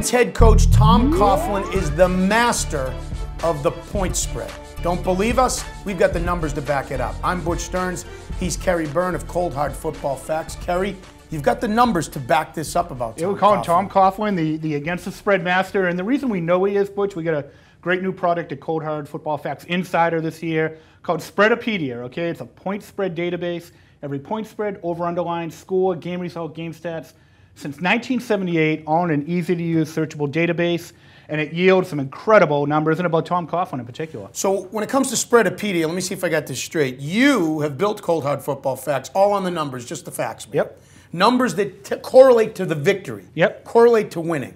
Giants head coach Tom Coughlin is the master of the point spread. Don't believe us? We've got the numbers to back it up. I'm Butch Stearns. He's Kerry Byrne of Cold Hard Football Facts. Kerry, you've got the numbers to back this up about Tom Yeah, we call him Coughlin. Tom Coughlin, the against the spread master. And the reason we know he is, Butch, we got a great new product at Cold Hard Football Facts Insider this year called Spreadapedia, okay? It's a point spread database. Every point spread, over, underline, score, game result, game stats. Since 1978, all in an easy-to-use searchable database. And it yields some incredible numbers, and about Tom Coughlin in particular. So when it comes to Spreadapedia, let me see if I got this straight. You have built Cold Hard Football Facts, all on the numbers, just the facts, man. Yep. Numbers that correlate to the victory. Yep. Correlate to winning.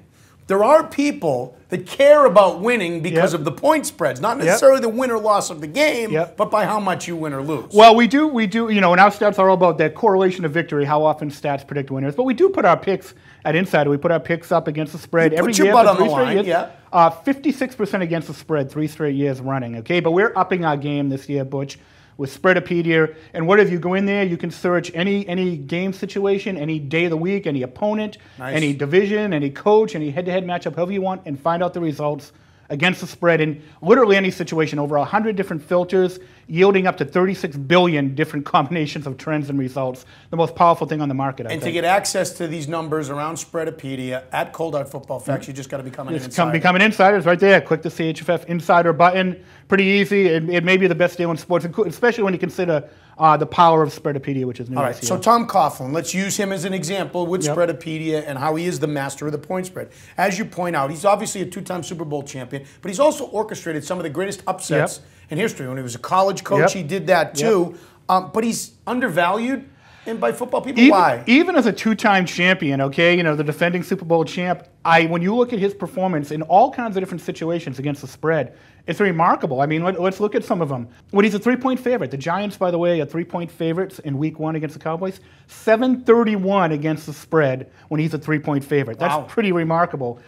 There are people that care about winning because of the point spreads, not necessarily the win or loss of the game, but by how much you win or lose. Well, we do, you know, and our stats are all about that correlation of victory, how often stats predict winners. But we do put our picks at Insider. We put our picks up against the spread every year. Put your butt on the line, yeah. 56% against the spread, 3 straight years running, okay? But we're upping our game this year, Butch, with Spreadapedia. And what if you go in there, you can search any game situation, any day of the week, any opponent, any division, any coach, any head-to-head matchup, however you want, and find out the results against the spread in literally any situation. Over 100 different filters, yielding up to 36 billion different combinations of trends and results. The most powerful thing on the market, I think. And to get access to these numbers around Spreadapedia at Cold Hard Football Facts, you just got to become an insider. Become an insider. It's right there. Click the CHFF Insider button. Pretty easy. It may be the best deal in sports, especially when you consider the power of Spreadapedia, which is new. All right, so Tom Coughlin, let's use him as an example with Spreadapedia and how he is the master of the point spread. As you point out, he's obviously a 2-time Super Bowl champion, but he's also orchestrated some of the greatest upsets in history. When he was a college coach, he did that too. But he's undervalued and by football people. Why? Even as a 2-time champion, okay, you know, the defending Super Bowl champ, when you look at his performance in all kinds of different situations against the spread, it's remarkable. I mean, let's look at some of them. When he's a 3-point favorite, the Giants, by the way, are 3-point favorites in Week 1 against the Cowboys. 731 against the spread when he's a 3-point favorite. That's pretty remarkable.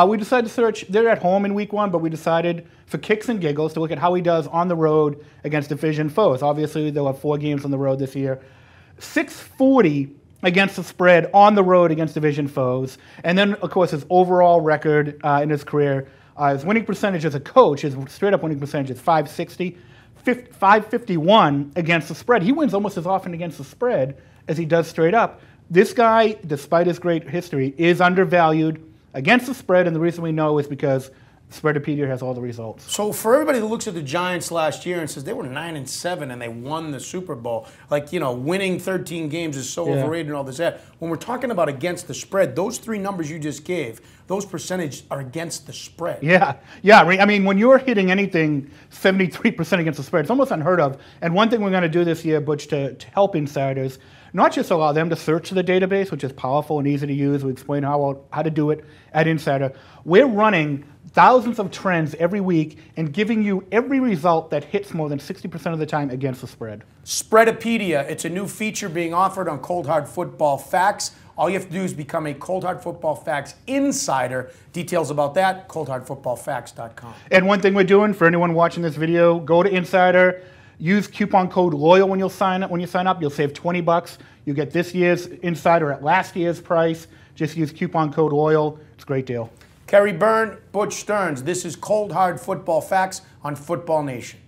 We decided to search. They're at home in Week 1, but we decided for kicks and giggles to look at how he does on the road against division foes. Obviously, they'll have 4 games on the road this year. 640 against the spread on the road against division foes. And then, of course, his overall record in his career, his winning percentage as a coach, his straight-up winning percentage is 560, 551 against the spread. He wins almost as often against the spread as he does straight up. This guy, despite his great history, is undervalued against the spread, and the reason we know is because Spreadapedia has all the results. So for everybody who looks at the Giants last year and says they were 9-7 and they won the Super Bowl, like, you know, winning 13 games is so overrated and all this that. When we're talking about against the spread, those 3 numbers you just gave, those percentages are against the spread. Yeah. I mean, when you're hitting anything 73% against the spread, it's almost unheard of. And one thing we're going to do this year, Butch, to help insiders, not just allow them to search the database, which is powerful and easy to use. We explain how to do it at Insider. We're running thousands of trends every week and giving you every result that hits more than 60% of the time against the spread. Spreadapedia, it's a new feature being offered on Cold Hard Football Facts. All you have to do is become a Cold Hard Football Facts insider. Details about that, coldhardfootballfacts.com. And one thing we're doing for anyone watching this video, go to Insider, use coupon code LOYAL when you sign up. You'll save $20. You get this year's Insider at last year's price. Just use coupon code LOYAL. It's a great deal. Kerry Byrne, Butch Stearns. This is Cold Hard Football Facts on Football Nation.